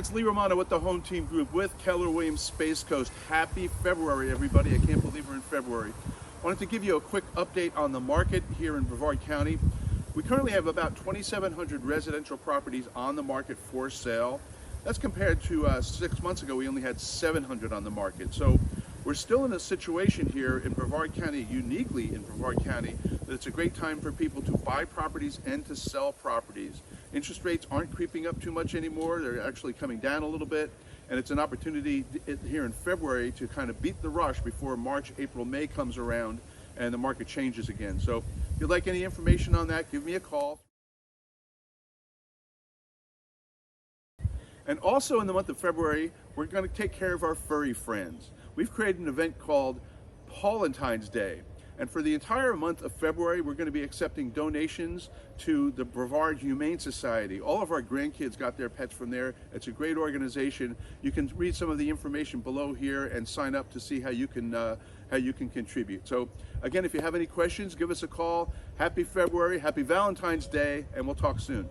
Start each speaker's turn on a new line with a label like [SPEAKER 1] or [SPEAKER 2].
[SPEAKER 1] it's Lee Romano with the Home Team Group with Keller Williams Space Coast. Happy February, everybody. I can't believe we're in February. Wanted to give you a quick update on the market here in Brevard County. We currently have about 2,700 residential properties on the market for sale. That's compared to 6 months ago, we only had 700 on the market. So we're still in a situation here in Brevard County, uniquely in Brevard County, that it's a great time for people to buy properties and to sell properties. Interest rates aren't creeping up too much anymore. They're actually coming down a little bit. And it's an opportunity here in February to kind of beat the rush before March, April, May comes around and the market changes again. So if you'd like any information on that, give me a call. And also in the month of February, we're going to take care of our furry friends. We've created an event called Pawlentine's Day. And for the entire month of February, we're going to be accepting donations to the BREVARD Humane Society. All of our grandkids got their pets from there. It's a great organization. You can read some of the information below here and sign up to see how you can contribute. So again, if you have any questions, give us a call. Happy February, happy Valentine's Day, and we'll talk soon.